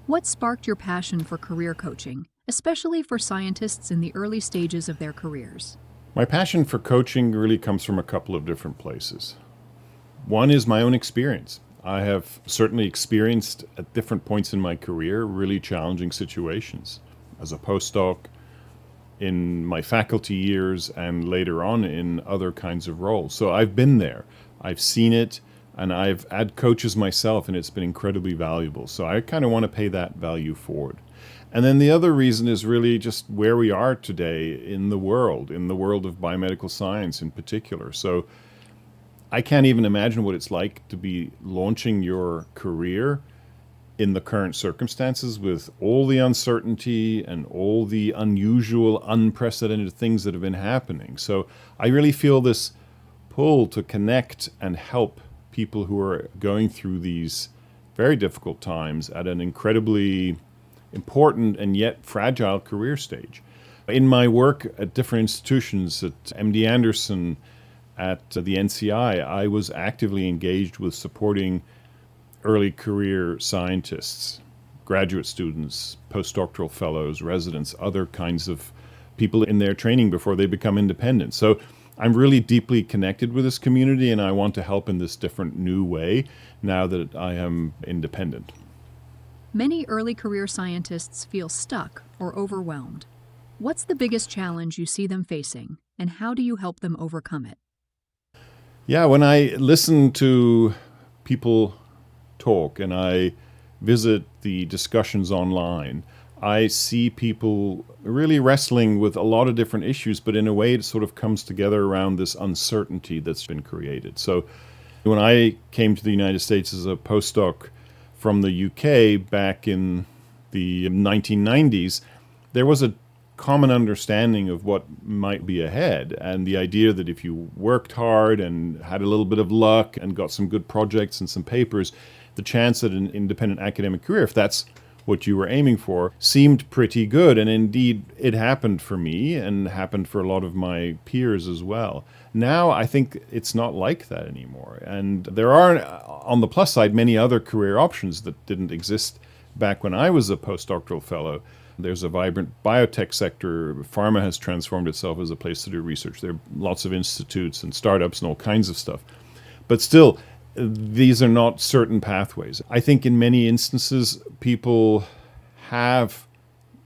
What sparked your passion for career coaching, especially for scientists in the early stages of their careers? My passion for coaching really comes from a couple of different places. One is my own experience. I have certainly experienced at different points in my career really challenging situations. As a postdoc, in my faculty years, and later on in other kinds of roles. So I've been there, I've seen it, and I've had coaches myself, and it's been incredibly valuable. So I kind of want to pay that value forward. And then the other reason is really just where we are today in the world of biomedical science in particular. So I can't even imagine what it's like to be launching your career in the current circumstances with all the uncertainty and all the unusual, unprecedented things that have been happening. So I really feel this pull to connect and help people who are going through these very difficult times at an incredibly important and yet fragile career stage. In my work at different institutions, at MD Anderson, at the NCI, I was actively engaged with supporting early career scientists, graduate students, postdoctoral fellows, residents, other kinds of people in their training before they become independent. So I'm really deeply connected with this community, and I want to help in this different new way now that I am independent. Many early career scientists feel stuck or overwhelmed. What's the biggest challenge you see them facing, and how do you help them overcome it? Yeah, when I listen to people talk and I visit the discussions online, I see people really wrestling with a lot of different issues, but in a way it sort of comes together around this uncertainty that's been created. So when I came to the United States as a postdoc from the UK back in the 1990s, there was a common understanding of what might be ahead, and the idea that if you worked hard and had a little bit of luck and got some good projects and some papers, the chance at an independent academic career, if that's what you were aiming for, seemed pretty good. And indeed, it happened for me and happened for a lot of my peers as well. Now, I think it's not like that anymore. And there are, on the plus side, many other career options that didn't exist back when I was a postdoctoral fellow. There's a vibrant biotech sector. Pharma has transformed itself as a place to do research. There are lots of institutes and startups and all kinds of stuff. But still, these are not certain pathways. I think in many instances, people have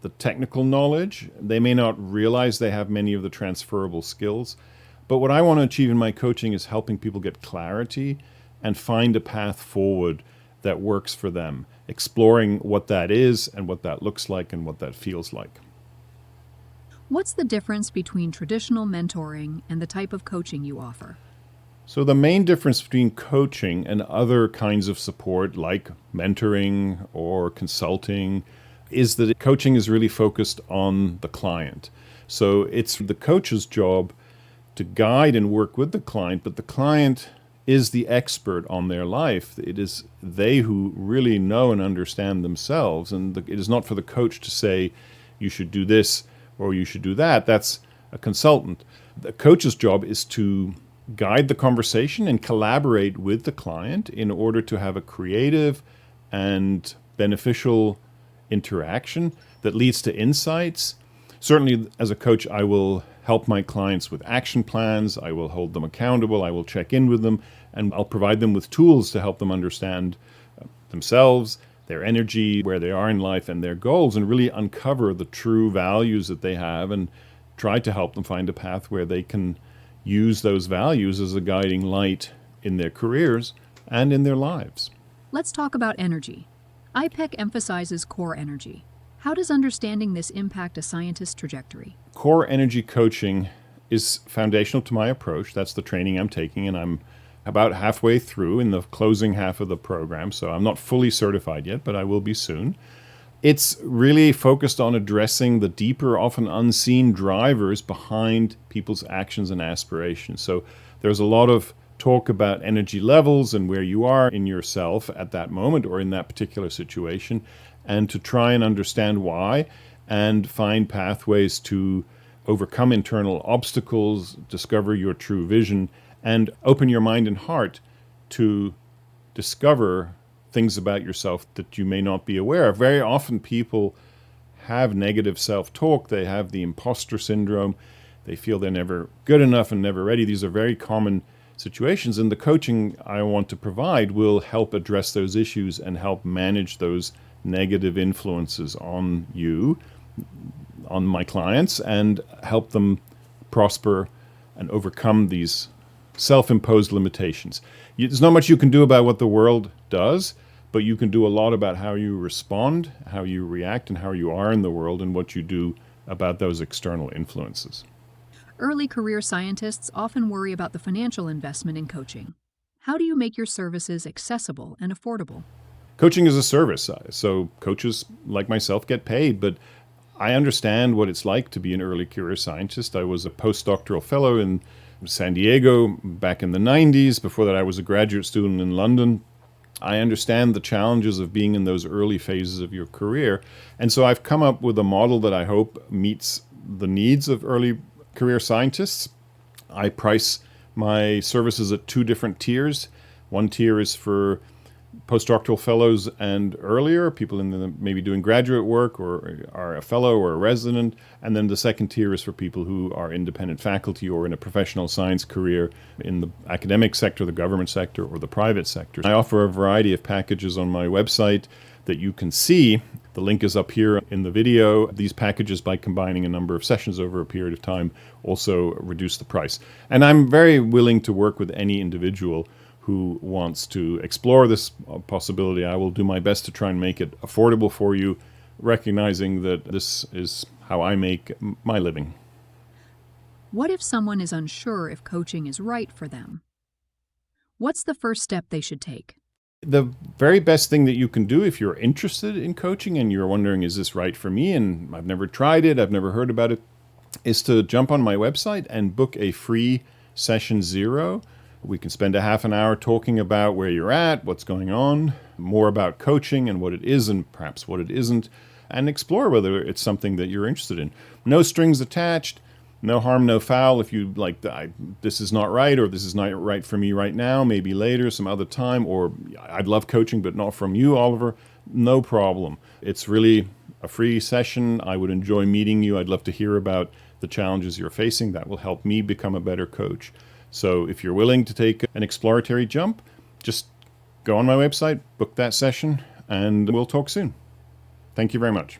the technical knowledge. They may not realize they have many of the transferable skills. But what I want to achieve in my coaching is helping people get clarity and find a path forward that works for them, exploring what that is and what that looks like and what that feels like. What's the difference between traditional mentoring and the type of coaching you offer? So the main difference between coaching and other kinds of support like mentoring or consulting is that coaching is really focused on the client. So it's the coach's job to guide and work with the client, but the client is the expert on their life. It is they who really know and understand themselves, and it is not for the coach to say, you should do this or you should do that. That's a consultant. The coach's job is to guide the conversation and collaborate with the client in order to have a creative and beneficial interaction that leads to insights. Certainly, as a coach, I will help my clients with action plans. I will hold them accountable. I will check in with them, and I'll provide them with tools to help them understand themselves, their energy, where they are in life, and their goals, and really uncover the true values that they have and try to help them find a path where they can use those values as a guiding light in their careers and in their lives. Let's talk about energy. IPEC emphasizes core energy. How does understanding this impact a scientist's trajectory? Core energy coaching is foundational to my approach. That's the training I'm taking, and I'm about halfway through in the closing half of the program, so I'm not fully certified yet, but I will be soon. It's really focused on addressing the deeper, often unseen drivers behind people's actions and aspirations. So there's a lot of talk about energy levels and where you are in yourself at that moment or in that particular situation, and to try and understand why and find pathways to overcome internal obstacles, discover your true vision, and open your mind and heart to discover things about yourself that you may not be aware of. Very often people have negative self-talk. They have the imposter syndrome. They feel they're never good enough and never ready. These are very common situations, and the coaching I want to provide will help address those issues and help manage those negative influences on you, on my clients, and help them prosper and overcome these self-imposed limitations. There's not much you can do about what the world does, but you can do a lot about how you respond, how you react, and how you are in the world, and what you do about those external influences. Early career scientists often worry about the financial investment in coaching. How do you make your services accessible and affordable? Coaching is a service, so coaches like myself get paid, but I understand what it's like to be an early career scientist. I was a postdoctoral fellow in San Diego back in the 90s. Before that, I was a graduate student in London. I understand the challenges of being in those early phases of your career. And so I've come up with a model that I hope meets the needs of early career scientists. I price my services at two different tiers. One tier is for postdoctoral fellows and earlier, people in the maybe doing graduate work or are a fellow or a resident. And then the second tier is for people who are independent faculty or in a professional science career in the academic sector, the government sector, or the private sector. I offer a variety of packages on my website that you can see. The link is up here in the video. These packages, by combining a number of sessions over a period of time, also reduce the price. And I'm very willing to work with any individual who wants to explore this possibility. I will do my best to try and make it affordable for you, recognizing that this is how I make my living. What if someone is unsure if coaching is right for them? What's the first step they should take? The very best thing that you can do if you're interested in coaching and you're wondering, is this right for me? And I've never tried it, I've never heard about it, is to jump on my website and book a free session 0. We can spend a half an hour talking about where you're at, what's going on, more about coaching and what it is and perhaps what it isn't, and explore whether it's something that you're interested in. No strings attached, no harm, no foul. If you like, this is not right, or this is not right for me right now, maybe later, some other time, or I'd love coaching, but not from you, Oliver, no problem. It's really a free session. I would enjoy meeting you. I'd love to hear about the challenges you're facing. That will help me become a better coach. So if you're willing to take an exploratory jump, just go on my website, book that session, and we'll talk soon. Thank you very much.